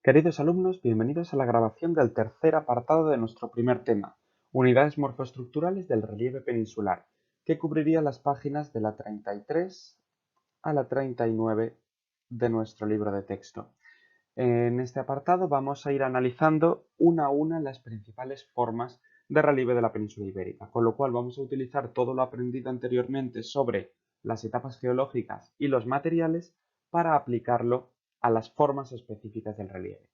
Queridos alumnos, bienvenidos a la grabación del tercer apartado de nuestro primer tema, unidades morfoestructurales del relieve peninsular, que cubriría las páginas de la 33 a la 39 de nuestro libro de texto. En este apartado vamos a ir analizando una a una las principales formas de relieve de la península ibérica, con lo cual vamos a utilizar todo lo aprendido anteriormente sobre las etapas geológicas y los materiales para aplicarlo a las formas específicas del relieve.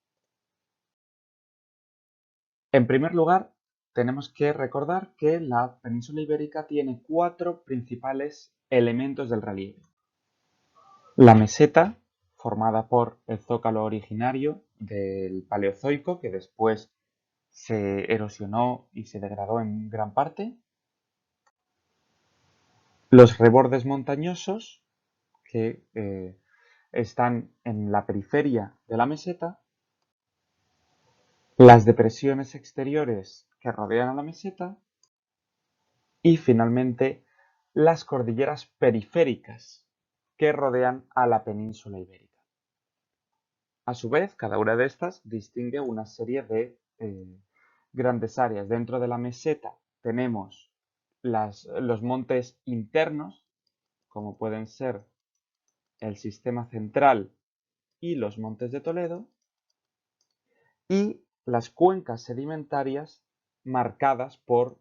En primer lugar, tenemos que recordar que la península ibérica tiene cuatro principales elementos del relieve. La meseta, formada por el zócalo originario del Paleozoico, que después se erosionó y se degradó en gran parte. Los rebordes montañosos, que están en la periferia de la meseta. Las depresiones exteriores que rodean a la meseta. Y finalmente las cordilleras periféricas que rodean a la península ibérica. A su vez, cada una de estas distingue una serie de grandes áreas. Dentro de la meseta tenemos los montes internos, como pueden ser el Sistema Central y los Montes de Toledo, y las cuencas sedimentarias marcadas por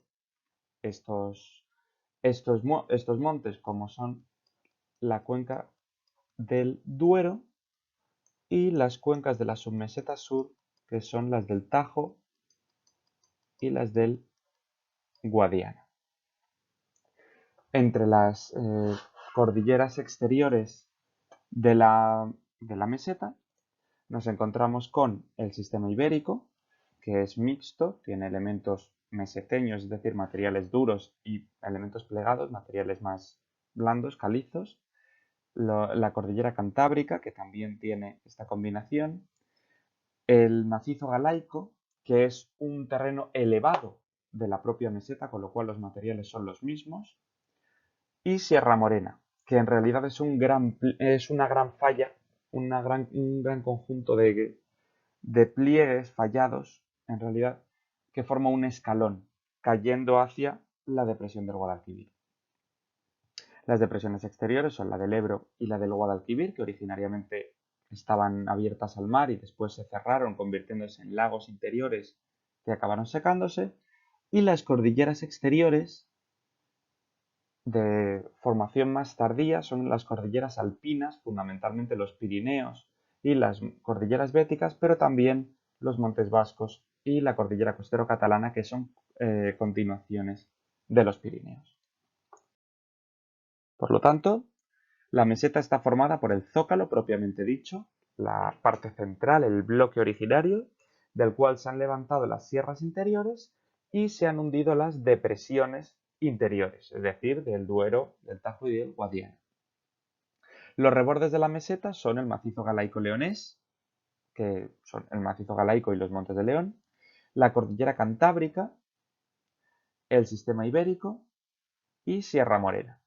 estos montes, como son la cuenca del Duero y las cuencas de la submeseta sur, que son las del Tajo y las del Guadiana. Entre las cordilleras exteriores de la meseta nos encontramos con el sistema ibérico, que es mixto, tiene elementos meseteños, es decir, materiales duros, y elementos plegados, materiales más blandos, calizos. La cordillera cantábrica, que también tiene esta combinación. El macizo galaico, que es un terreno elevado de la propia meseta, con lo cual los materiales son los mismos. Y Sierra Morena, que en realidad es una gran falla, un gran conjunto de pliegues fallados, en realidad, que forma un escalón, cayendo hacia la depresión del Guadalquivir. Las depresiones exteriores son la del Ebro y la del Guadalquivir, que originariamente estaban abiertas al mar y después se cerraron, convirtiéndose en lagos interiores que acabaron secándose. Y las cordilleras exteriores, de formación más tardía, son las cordilleras alpinas, fundamentalmente los Pirineos y las cordilleras béticas, pero también los Montes Vascos y la cordillera costero-catalana, que son continuaciones de los Pirineos. Por lo tanto, la meseta está formada por el zócalo propiamente dicho, la parte central, el bloque originario, del cual se han levantado las sierras interiores y se han hundido las depresiones interiores, es decir, del Duero, del Tajo y del Guadiana. Los rebordes de la meseta son el macizo galaico-leonés, que son el macizo galaico y los Montes de León, la cordillera cantábrica, el sistema ibérico y Sierra Morena.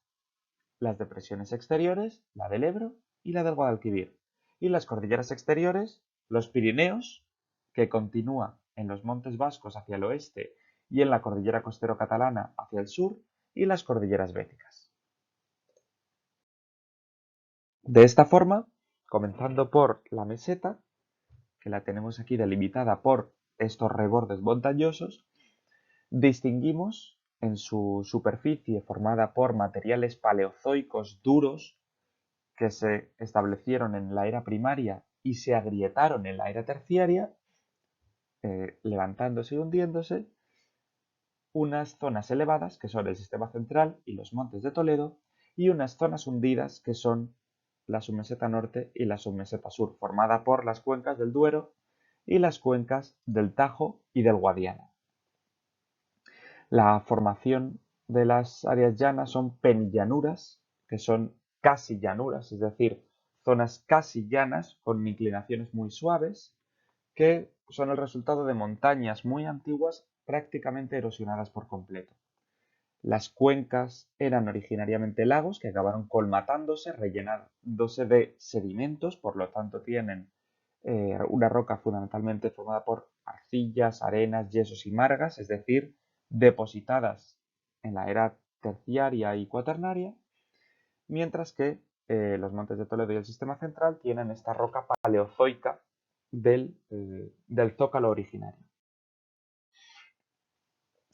Las depresiones exteriores, la del Ebro y la del Guadalquivir. Y las cordilleras exteriores, los Pirineos, que continúa en los Montes Vascos hacia el oeste y en la cordillera costero-catalana hacia el sur, y las cordilleras béticas. De esta forma, comenzando por la meseta, que la tenemos aquí delimitada por estos rebordes montañosos, distinguimos en su superficie formada por materiales paleozoicos duros que se establecieron en la era primaria y se agrietaron en la era terciaria, levantándose y hundiéndose, unas zonas elevadas que son el Sistema Central y los Montes de Toledo, y unas zonas hundidas que son la submeseta norte y la submeseta sur, formada por las cuencas del Duero y las cuencas del Tajo y del Guadiana. La formación de las áreas llanas son penillanuras, que son casi llanuras, es decir, zonas casi llanas con inclinaciones muy suaves, que son el resultado de montañas muy antiguas prácticamente erosionadas por completo. Las cuencas eran originariamente lagos que acabaron colmatándose, rellenándose de sedimentos, por lo tanto tienen una roca fundamentalmente formada por arcillas, arenas, yesos y margas, es decir, depositadas en la era terciaria y cuaternaria, mientras que los Montes de Toledo y el Sistema Central tienen esta roca paleozoica del zócalo originario.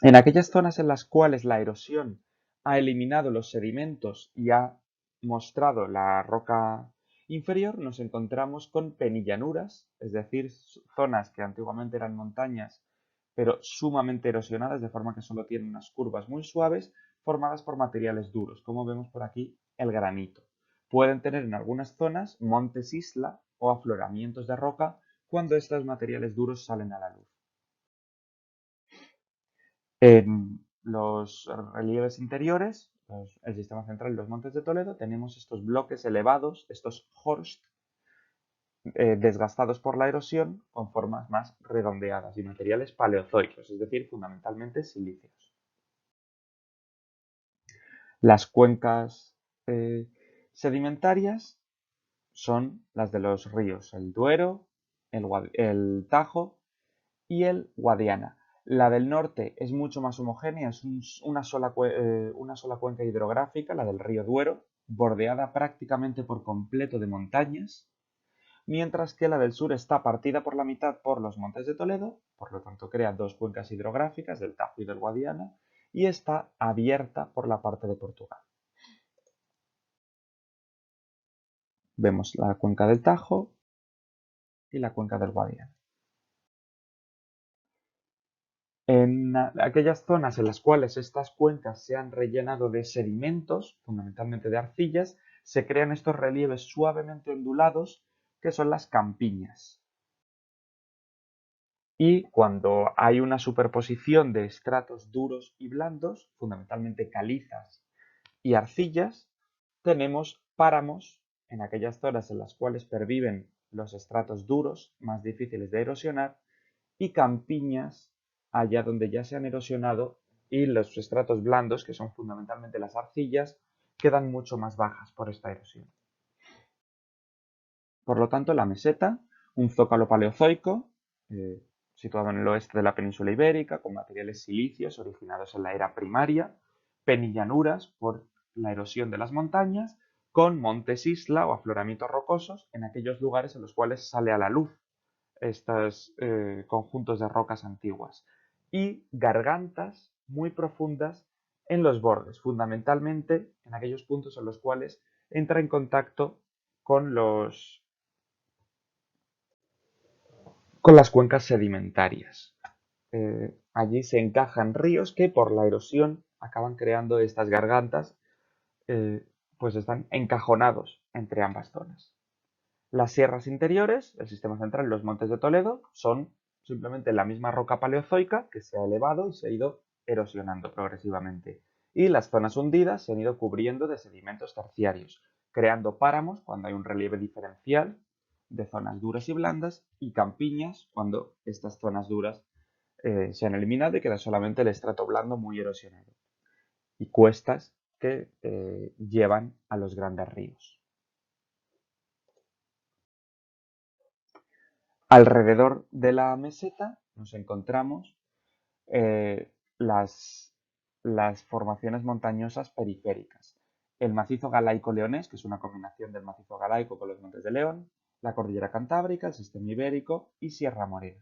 En aquellas zonas en las cuales la erosión ha eliminado los sedimentos y ha mostrado la roca inferior, nos encontramos con penillanuras, es decir, zonas que antiguamente eran montañas, pero sumamente erosionadas, de forma que solo tienen unas curvas muy suaves, formadas por materiales duros, como vemos por aquí el granito. Pueden tener en algunas zonas montes isla o afloramientos de roca cuando estos materiales duros salen a la luz. En los relieves interiores, el sistema central y los montes de Toledo, tenemos estos bloques elevados, estos horst, desgastados por la erosión con formas más redondeadas y materiales paleozoicos, es decir, fundamentalmente silíceos. Las cuencas sedimentarias son las de los ríos, el Duero, el Tajo y el Guadiana. La del norte es mucho más homogénea, es una sola cuenca hidrográfica, la del río Duero, bordeada prácticamente por completo de montañas, mientras que la del sur está partida por la mitad por los Montes de Toledo, por lo tanto crea dos cuencas hidrográficas, del Tajo y del Guadiana, y está abierta por la parte de Portugal. Vemos la cuenca del Tajo y la cuenca del Guadiana. En aquellas zonas en las cuales estas cuencas se han rellenado de sedimentos, fundamentalmente de arcillas, se crean estos relieves suavemente ondulados que son las campiñas. Y cuando hay una superposición de estratos duros y blandos, fundamentalmente calizas y arcillas, tenemos páramos en aquellas zonas en las cuales perviven los estratos duros, más difíciles de erosionar, y campiñas allá donde ya se han erosionado y los estratos blandos, que son fundamentalmente las arcillas, quedan mucho más bajas por esta erosión. Por lo tanto, la meseta, un zócalo paleozoico, situado en el oeste de la península ibérica, con materiales silíceos originados en la era primaria, penillanuras por la erosión de las montañas, con montes isla o afloramientos rocosos en aquellos lugares en los cuales sale a la luz estos conjuntos de rocas antiguas, y gargantas muy profundas en los bordes, fundamentalmente en aquellos puntos en los cuales entra en contacto con las cuencas sedimentarias. Allí se encajan ríos que por la erosión acaban creando estas gargantas, pues están encajonados entre ambas zonas. Las sierras interiores, el sistema central y los montes de Toledo son simplemente la misma roca paleozoica que se ha elevado y se ha ido erosionando progresivamente. Y las zonas hundidas se han ido cubriendo de sedimentos terciarios, creando páramos cuando hay un relieve diferencial de zonas duras y blandas, y campiñas cuando estas zonas duras se han eliminado y queda solamente el estrato blando muy erosionado. Y cuestas que llevan a los grandes ríos. Alrededor de la meseta nos encontramos las formaciones montañosas periféricas. El macizo galaico-leonés, que es una combinación del macizo galaico con los Montes de León, la cordillera Cantábrica, el sistema ibérico y Sierra Morena.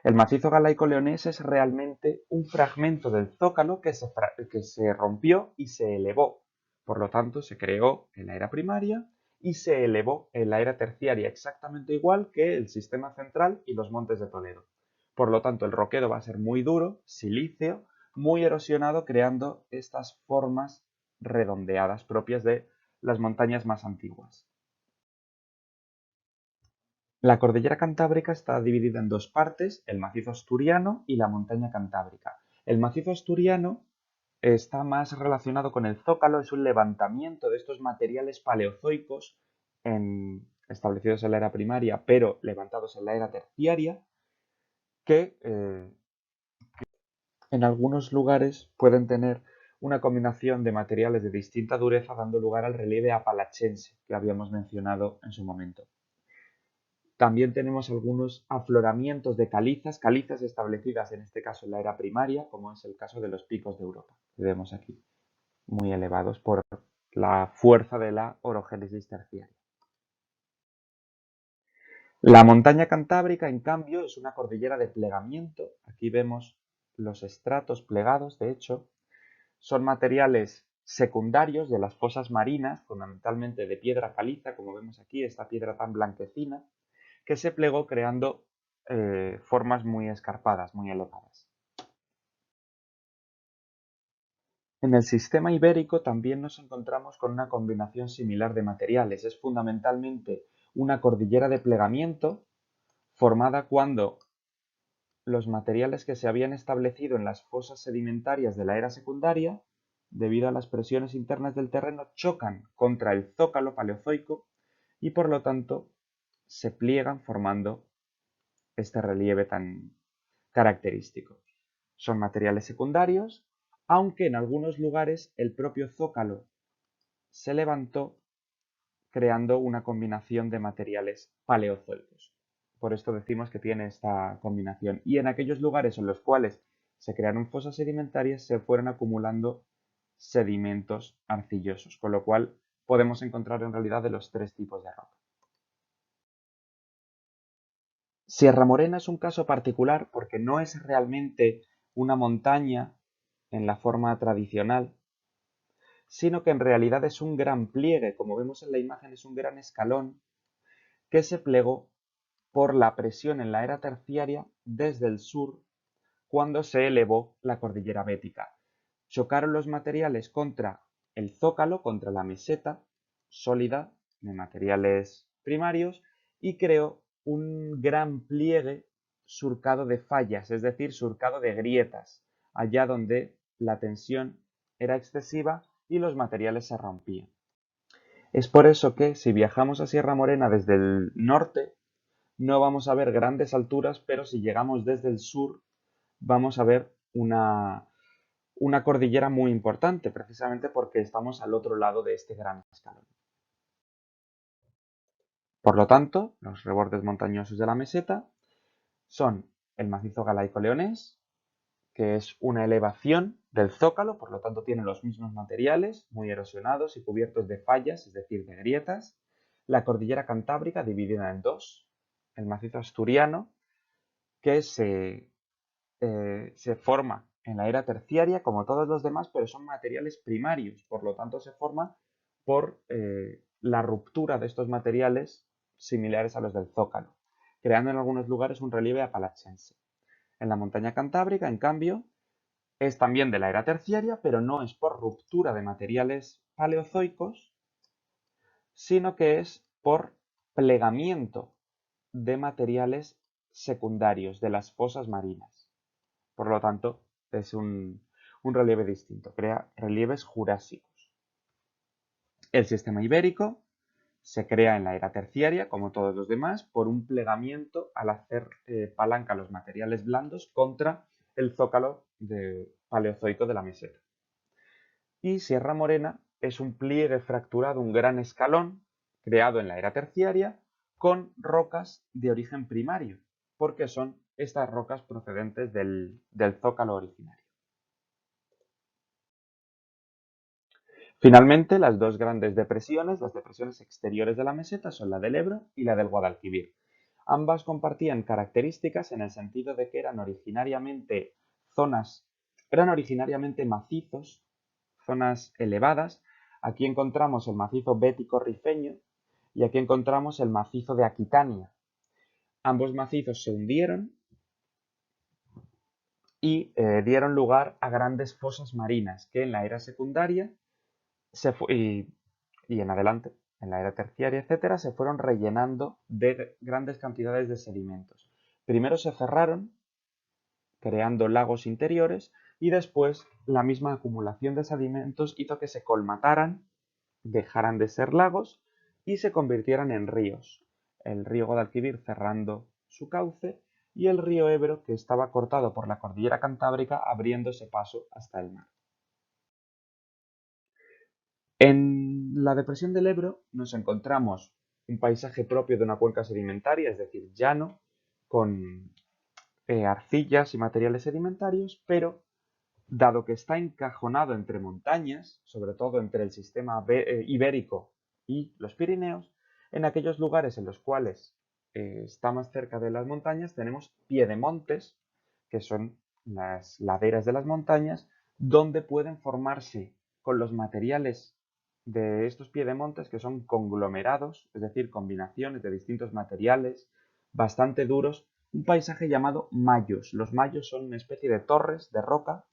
El macizo galaico-leonés es realmente un fragmento del zócalo que se rompió y se elevó. Por lo tanto, se creó en la era primaria y se elevó en la era terciaria, exactamente igual que el sistema central y los Montes de Toledo. Por lo tanto, el roquedo va a ser muy duro, silíceo, muy erosionado, creando estas formas redondeadas propias de las montañas más antiguas. La cordillera Cantábrica está dividida en dos partes, el macizo asturiano y la montaña cantábrica. El macizo asturiano está más relacionado con el zócalo, es un levantamiento de estos materiales paleozoicos establecidos en la era primaria, pero levantados en la era terciaria, que en algunos lugares pueden tener una combinación de materiales de distinta dureza, dando lugar al relieve apalachense que habíamos mencionado en su momento. También tenemos algunos afloramientos de calizas establecidas en este caso en la era primaria, como es el caso de los picos de Europa, que vemos aquí, muy elevados por la fuerza de la orogénesis terciaria. La montaña cantábrica, en cambio, es una cordillera de plegamiento. Aquí vemos los estratos plegados, de hecho, son materiales secundarios de las fosas marinas, fundamentalmente de piedra caliza, como vemos aquí, esta piedra tan blanquecina, que se plegó creando formas muy escarpadas, muy elevadas. En el sistema ibérico también nos encontramos con una combinación similar de materiales. Es fundamentalmente una cordillera de plegamiento formada cuando los materiales que se habían establecido en las fosas sedimentarias de la era secundaria, debido a las presiones internas del terreno, chocan contra el zócalo paleozoico y por lo tanto se pliegan formando este relieve tan característico. Son materiales secundarios, aunque en algunos lugares el propio zócalo se levantó creando una combinación de materiales paleozoicos. Por esto decimos que tiene esta combinación. Y en aquellos lugares en los cuales se crearon fosas sedimentarias se fueron acumulando sedimentos arcillosos, con lo cual podemos encontrar en realidad de los tres tipos de roca. Sierra Morena es un caso particular porque no es realmente una montaña en la forma tradicional, sino que en realidad es un gran pliegue, como vemos en la imagen es un gran escalón que se plegó por la presión en la era terciaria desde el sur cuando se elevó la cordillera bética. Chocaron los materiales contra el zócalo, contra la meseta sólida de materiales primarios y creó un gran pliegue surcado de fallas, es decir, surcado de grietas, allá donde la tensión era excesiva y los materiales se rompían. Es por eso que si viajamos a Sierra Morena desde el norte, no vamos a ver grandes alturas, pero si llegamos desde el sur, vamos a ver una cordillera muy importante, precisamente porque estamos al otro lado de este gran escalón. Por lo tanto, los rebordes montañosos de la meseta son el macizo galaico-leonés, que es una elevación del zócalo, por lo tanto tiene los mismos materiales, muy erosionados y cubiertos de fallas, es decir, de grietas. La cordillera cantábrica, dividida en dos, el macizo asturiano, que se forma en la era terciaria como todos los demás, pero son materiales primarios, por lo tanto se forma por la ruptura de estos materiales similares a los del zócalo, creando en algunos lugares un relieve apalachense. En la montaña cantábrica, en cambio, es también de la era terciaria, pero no es por ruptura de materiales paleozoicos, sino que es por plegamiento de materiales secundarios de las fosas marinas. Por lo tanto, es un relieve distinto, crea relieves jurásicos. El sistema ibérico se crea en la era terciaria, como todos los demás, por un plegamiento al hacer palanca los materiales blandos contra el zócalo paleozoico de la meseta. Y Sierra Morena es un pliegue fracturado, un gran escalón, creado en la era terciaria, con rocas de origen primario, porque son estas rocas procedentes del zócalo originario. Finalmente, las dos grandes depresiones, las depresiones exteriores de la meseta, son la del Ebro y la del Guadalquivir. Ambas compartían características en el sentido de que eran originariamente macizos, zonas elevadas. Aquí encontramos el macizo bético-rifeño y aquí encontramos el macizo de Aquitania. Ambos macizos se hundieron y dieron lugar a grandes fosas marinas que en la era secundaria y en adelante, en la era terciaria, etcétera, se fueron rellenando de grandes cantidades de sedimentos. Primero se cerraron, creando lagos interiores, y después la misma acumulación de sedimentos hizo que se colmataran, dejaran de ser lagos y se convirtieran en ríos. El río Guadalquivir cerrando su cauce y el río Ebro, que estaba cortado por la cordillera cantábrica, abriéndose paso hasta el mar. En la depresión del Ebro nos encontramos un paisaje propio de una cuenca sedimentaria, es decir, llano, con arcillas y materiales sedimentarios, pero dado que está encajonado entre montañas, sobre todo entre el sistema ibérico y los Pirineos, en aquellos lugares en los cuales está más cerca de las montañas tenemos piedemontes, que son las laderas de las montañas, donde pueden formarse con los materiales de estos piedemontes, que son conglomerados, es decir, combinaciones de distintos materiales bastante duros, un paisaje llamado mayos. Los mayos son una especie de torres de roca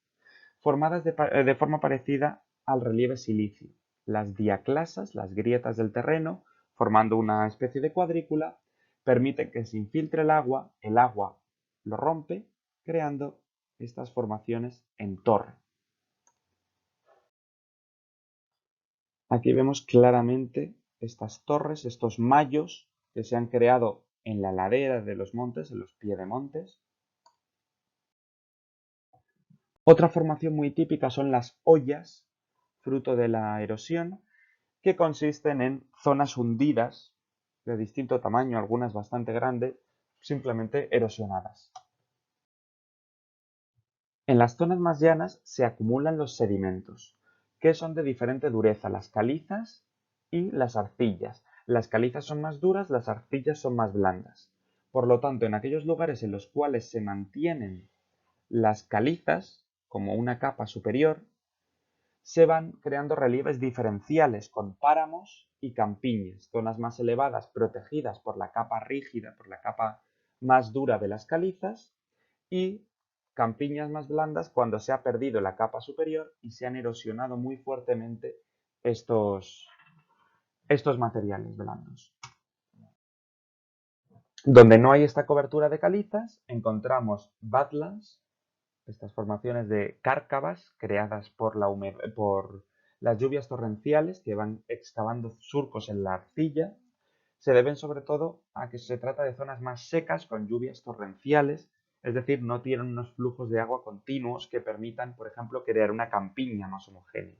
formadas de forma parecida al relieve silicio. Las diaclasas, las grietas del terreno, formando una especie de cuadrícula, permiten que se infiltre el agua lo rompe, creando estas formaciones en torre. Aquí vemos claramente estas torres, estos mayos que se han creado en la ladera de los montes, en los piedemontes. Otra formación muy típica son las hoyas, fruto de la erosión, que consisten en zonas hundidas de distinto tamaño, algunas bastante grandes, simplemente erosionadas. En las zonas más llanas se acumulan los sedimentos, que son de diferente dureza, las calizas y las arcillas. Las calizas son más duras, las arcillas son más blandas. Por lo tanto, en aquellos lugares en los cuales se mantienen las calizas como una capa superior, se van creando relieves diferenciales con páramos y campiñas, zonas más elevadas protegidas por la capa rígida, por la capa más dura de las calizas, y campiñas más blandas cuando se ha perdido la capa superior y se han erosionado muy fuertemente estos materiales blandos. Donde no hay esta cobertura de calizas, encontramos badlands, estas formaciones de cárcavas creadas por las lluvias torrenciales que van excavando surcos en la arcilla. Se deben sobre todo a que se trata de zonas más secas con lluvias torrenciales, es decir, no tienen unos flujos de agua continuos que permitan, por ejemplo, crear una campiña más homogénea.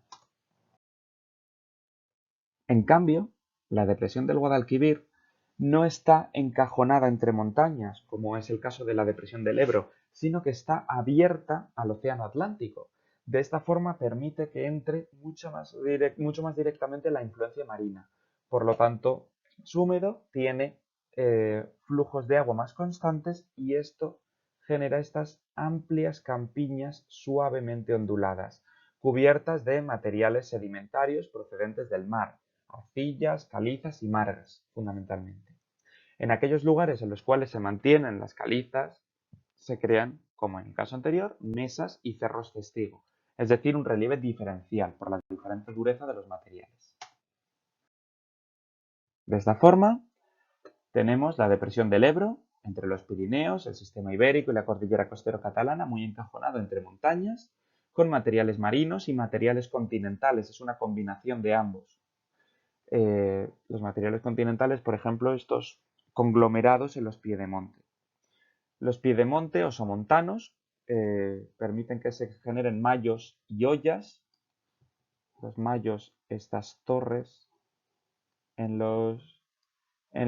En cambio, la depresión del Guadalquivir no está encajonada entre montañas, como es el caso de la depresión del Ebro, sino que está abierta al océano Atlántico. De esta forma permite que entre mucho más directamente la influencia marina. Por lo tanto, es húmedo, tiene flujos de agua más constantes y esto genera estas amplias campiñas suavemente onduladas, cubiertas de materiales sedimentarios procedentes del mar, arcillas, calizas y margas, fundamentalmente. En aquellos lugares en los cuales se mantienen las calizas, se crean, como en el caso anterior, mesas y cerros testigo, es decir, un relieve diferencial por la diferente dureza de los materiales. De esta forma, tenemos la depresión del Ebro, entre los Pirineos, el sistema ibérico y la cordillera costero catalana, muy encajonado entre montañas, con materiales marinos y materiales continentales, es una combinación de ambos. Los materiales continentales, por ejemplo, estos conglomerados en los piedemonte. Los piedemonte o somontanos permiten que se generen mayos y hoyas. Los mayos, estas torres en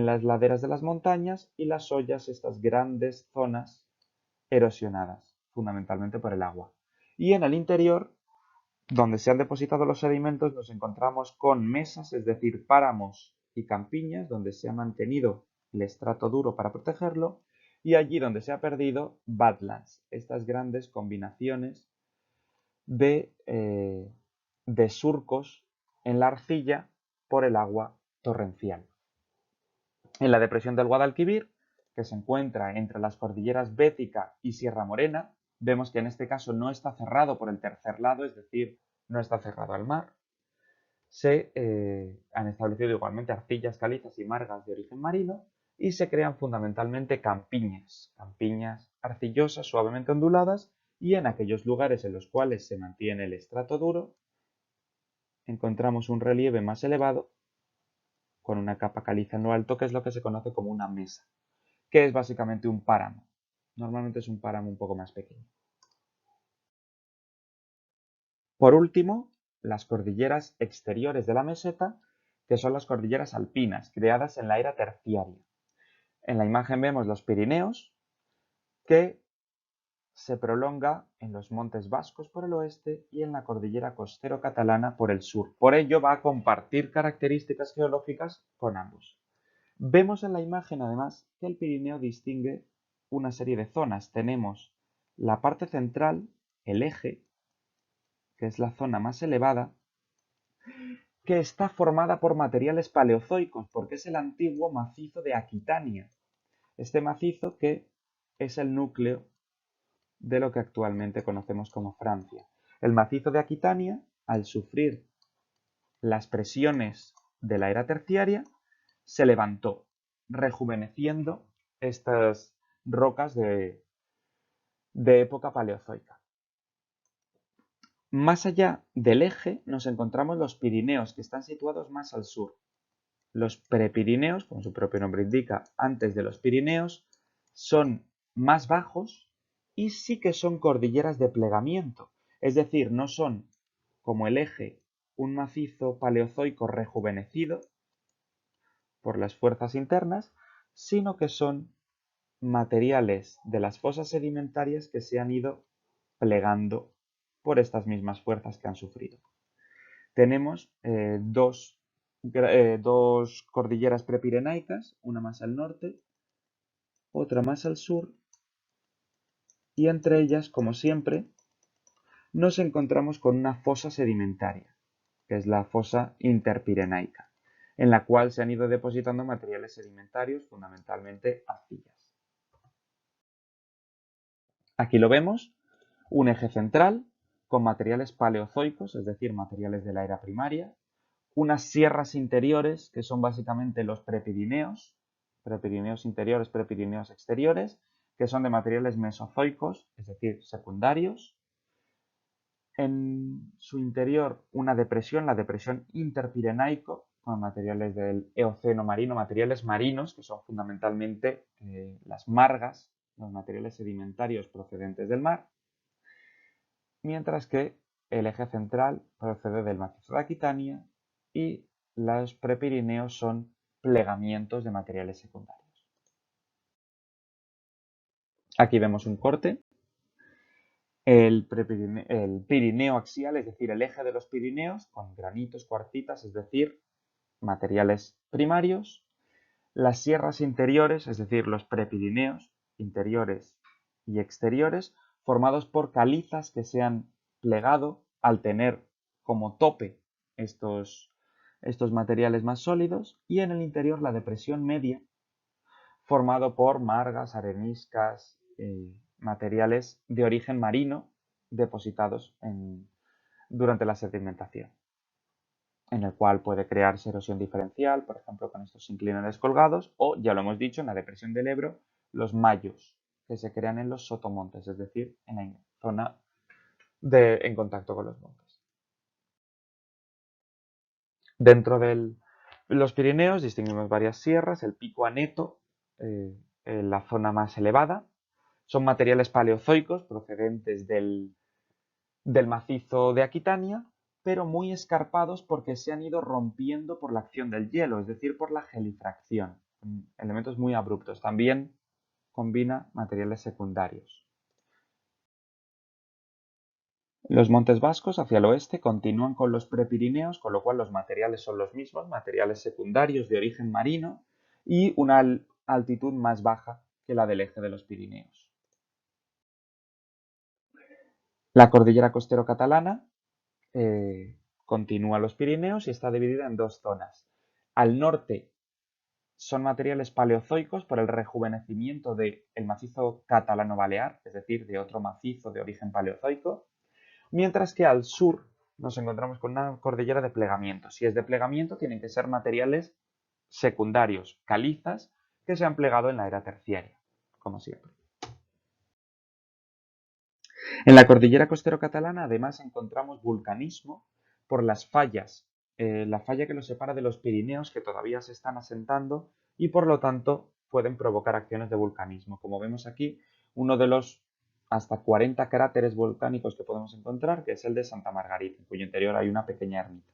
las laderas de las montañas, y las hoyas, estas grandes zonas erosionadas, fundamentalmente por el agua. Y en el interior, donde se han depositado los sedimentos, nos encontramos con mesas, es decir, páramos y campiñas, donde se ha mantenido el estrato duro para protegerlo, y allí donde se ha perdido, badlands, estas grandes combinaciones de surcos en la arcilla por el agua torrencial. En la depresión del Guadalquivir, que se encuentra entre las cordilleras Bética y Sierra Morena, vemos que en este caso no está cerrado por el tercer lado, es decir, no está cerrado al mar. Se han establecido igualmente arcillas, calizas y margas de origen marino y se crean fundamentalmente campiñas arcillosas suavemente onduladas, y en aquellos lugares en los cuales se mantiene el estrato duro encontramos un relieve más elevado con una capa caliza en lo alto, que es lo que se conoce como una mesa, que es básicamente un páramo. Normalmente es un páramo un poco más pequeño. Por último, las cordilleras exteriores de la meseta, que son las cordilleras alpinas, creadas en la era terciaria. En la imagen vemos los Pirineos, que se prolonga en los Montes Vascos por el oeste y en la cordillera costero-catalana por el sur. Por ello va a compartir características geológicas con ambos. Vemos en la imagen, además, que el Pirineo distingue una serie de zonas. Tenemos la parte central, el eje, que es la zona más elevada, que está formada por materiales paleozoicos, porque es el antiguo macizo de Aquitania. Este macizo que es el núcleo de lo que actualmente conocemos como Francia. El macizo de Aquitania, al sufrir las presiones de la era terciaria, se levantó, rejuveneciendo estas rocas de época paleozoica. Más allá del eje nos encontramos los Pirineos, que están situados más al sur. Los prepirineos, como su propio nombre indica, antes de los Pirineos, son más bajos y sí que son cordilleras de plegamiento. Es decir, no son, como el eje, un macizo paleozoico rejuvenecido por las fuerzas internas, sino que son materiales de las fosas sedimentarias que se han ido plegando por estas mismas fuerzas que han sufrido. Tenemos dos cordilleras prepirenaicas, una más al norte, otra más al sur, y entre ellas, como siempre, nos encontramos con una fosa sedimentaria, que es la fosa interpirenaica, en la cual se han ido depositando materiales sedimentarios, fundamentalmente arcillas. Aquí lo vemos, un eje central con materiales paleozoicos, es decir, materiales de la era primaria, unas sierras interiores, que son básicamente los prepirineos, prepirineos interiores, prepirineos exteriores, que son de materiales mesozoicos, es decir, secundarios. En su interior una depresión, la depresión interpirenaico, con materiales del Eoceno marino, materiales marinos, que son fundamentalmente las margas, los materiales sedimentarios procedentes del mar, mientras que el eje central procede del macizo de Aquitania y los prepirineos son plegamientos de materiales secundarios. Aquí vemos un corte. El Pirineo axial, es decir, el eje de los Pirineos, con granitos, cuarcitas, es decir, materiales primarios. Las sierras interiores, es decir, los prepirineos interiores y exteriores, formados por calizas que se han plegado al tener como tope estos materiales más sólidos, y en el interior la depresión media, formado por margas, areniscas, materiales de origen marino depositados durante la sedimentación, en el cual puede crearse erosión diferencial, por ejemplo, con estos inclinales colgados, o, ya lo hemos dicho, en la depresión del Ebro, los mayos, que se crean en los sotomontes, es decir, en la zona en contacto con los montes. Dentro de los Pirineos distinguimos varias sierras, el Pico Aneto, en la zona más elevada. Son materiales paleozoicos procedentes del macizo de Aquitania, pero muy escarpados porque se han ido rompiendo por la acción del hielo, es decir, por la gelifracción. Elementos muy abruptos. También combina materiales secundarios. Los Montes Vascos hacia el oeste continúan con los prepirineos, con lo cual los materiales son los mismos, materiales secundarios de origen marino y una altitud más baja que la del eje de los Pirineos. La cordillera costero-catalana continúa los Pirineos y está dividida en dos zonas. Al norte son materiales paleozoicos por el rejuvenecimiento del macizo catalano-balear, es decir, de otro macizo de origen paleozoico, mientras que al sur nos encontramos con una cordillera de plegamiento. Si es de plegamiento, tienen que ser materiales secundarios, calizas, que se han plegado en la era terciaria, como siempre. En la cordillera costero-catalana, además, encontramos vulcanismo por las fallas, la falla que los separa de los Pirineos, que todavía se están asentando y por lo tanto pueden provocar acciones de vulcanismo. Como vemos aquí, uno de los hasta 40 cráteres volcánicos que podemos encontrar, que es el de Santa Margarita, en cuyo interior hay una pequeña ermita.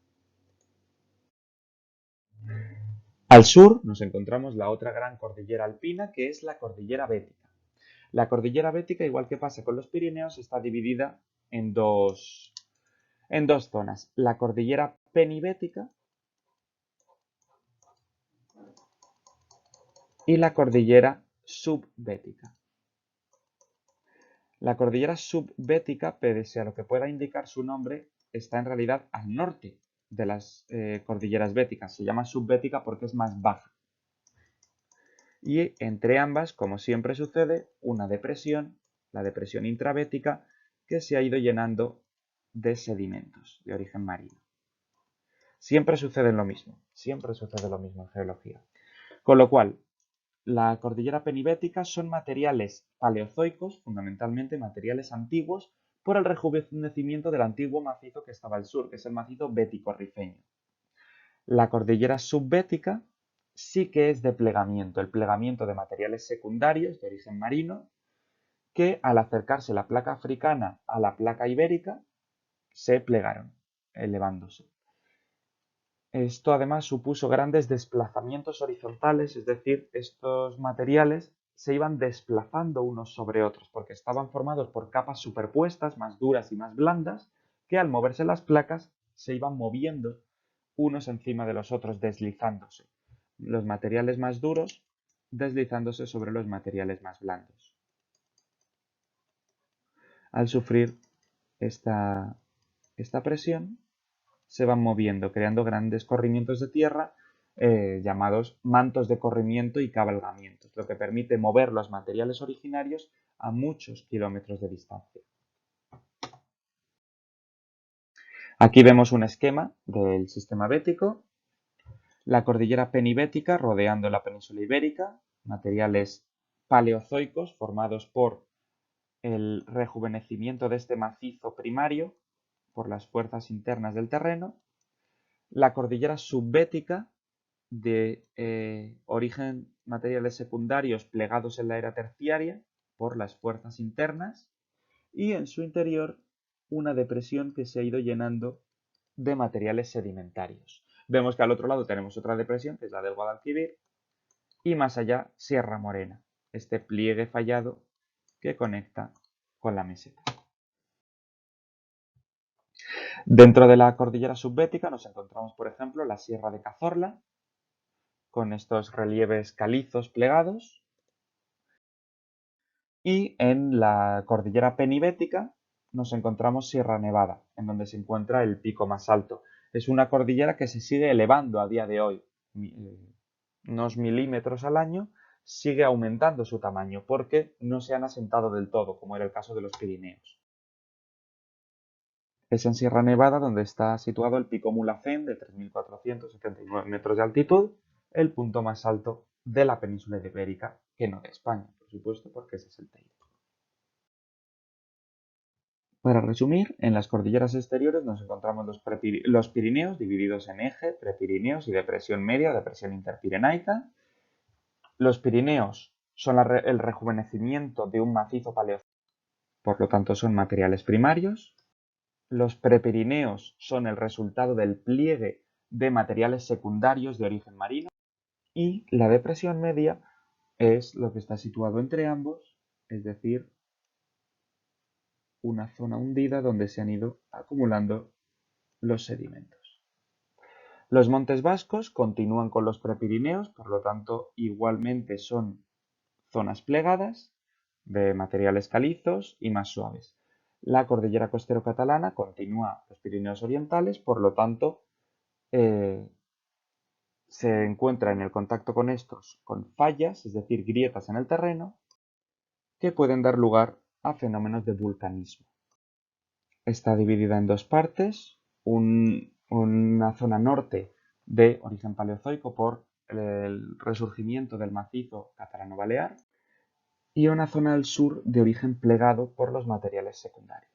Al sur nos encontramos la otra gran cordillera alpina, que es la cordillera Bética. La cordillera Bética, igual que pasa con los Pirineos, está dividida en dos zonas. La cordillera penibética y la cordillera subbética. La cordillera subbética, pese a lo que pueda indicar su nombre, está en realidad al norte de las cordilleras béticas. Se llama subbética porque es más baja. Y entre ambas, como siempre sucede, una depresión, la depresión intrabética, que se ha ido llenando de sedimentos de origen marino. Siempre sucede lo mismo en geología. Con lo cual, la cordillera penibética son materiales paleozoicos, fundamentalmente materiales antiguos, por el rejuvenecimiento del antiguo macizo que estaba al sur, que es el macizo bético-rifeño. La cordillera subbética sí que es de plegamiento, el plegamiento de materiales secundarios de origen marino, que al acercarse la placa africana a la placa ibérica, se plegaron, elevándose. Esto además supuso grandes desplazamientos horizontales, es decir, estos materiales se iban desplazando unos sobre otros porque estaban formados por capas superpuestas, más duras y más blandas, que al moverse las placas se iban moviendo unos encima de los otros, deslizándose. Los materiales más duros deslizándose sobre los materiales más blandos. Al sufrir esta presión, se van moviendo, creando grandes corrimientos de tierra llamados mantos de corrimiento y cabalgamientos, lo que permite mover los materiales originarios a muchos kilómetros de distancia. Aquí vemos un esquema del sistema bético, la cordillera penibética rodeando la península ibérica, materiales paleozoicos formados por el rejuvenecimiento de este macizo primario por las fuerzas internas del terreno, la cordillera subbética de origen materiales secundarios plegados en la era terciaria por las fuerzas internas y en su interior una depresión que se ha ido llenando de materiales sedimentarios. Vemos que al otro lado tenemos otra depresión, que es la del Guadalquivir, y más allá Sierra Morena, este pliegue fallado que conecta con la meseta. Dentro de la cordillera subbética nos encontramos, por ejemplo, la Sierra de Cazorla, con estos relieves calizos plegados. Y en la cordillera penibética nos encontramos Sierra Nevada, en donde se encuentra el pico más alto. Es una cordillera que se sigue elevando a día de hoy, unos milímetros al año, sigue aumentando su tamaño porque no se han asentado del todo, como era el caso de los Pirineos. Es en Sierra Nevada donde está situado el pico Mulhacén de 3.479 metros de altitud, el punto más alto de la península ibérica, que no de España, por supuesto, porque ese es el Teide. Para resumir, en las cordilleras exteriores nos encontramos los Pirineos divididos en eje, prepirineos y depresión media, depresión interpirenaica. Los Pirineos son el rejuvenecimiento de un macizo paleozoico, por lo tanto son materiales primarios. Los prepirineos son el resultado del pliegue de materiales secundarios de origen marino. Y la depresión media es lo que está situado entre ambos, es decir, una zona hundida donde se han ido acumulando los sedimentos. Los Montes Vascos continúan con los prepirineos, por lo tanto igualmente son zonas plegadas de materiales calizos y más suaves. La cordillera costero-catalana continúa los Pirineos orientales, por lo tanto se encuentra en el contacto con estos con fallas, es decir, grietas en el terreno, que pueden dar lugar a fenómenos de vulcanismo. Está dividida en dos partes, una zona norte de origen paleozoico por el resurgimiento del macizo catalano-balear y una zona al sur de origen plegado por los materiales secundarios.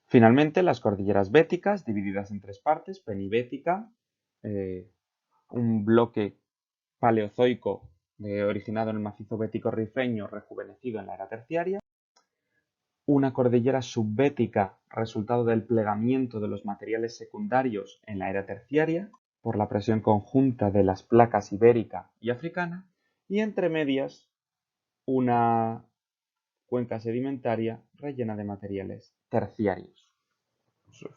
Finalmente, las cordilleras béticas, divididas en tres partes, penibética, un bloque paleozoico originado en el macizo bético-rifeño rejuvenecido en la era terciaria, una cordillera subbética resultado del plegamiento de los materiales secundarios en la era terciaria por la presión conjunta de las placas ibérica y africana, y entre medias una cuenca sedimentaria rellena de materiales terciarios,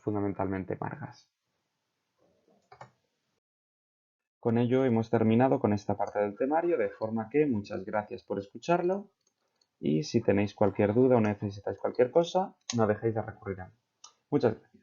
fundamentalmente margas. Con ello hemos terminado con esta parte del temario, de forma que muchas gracias por escucharlo y si tenéis cualquier duda o necesitáis cualquier cosa, no dejéis de recurrir a mí. Muchas gracias.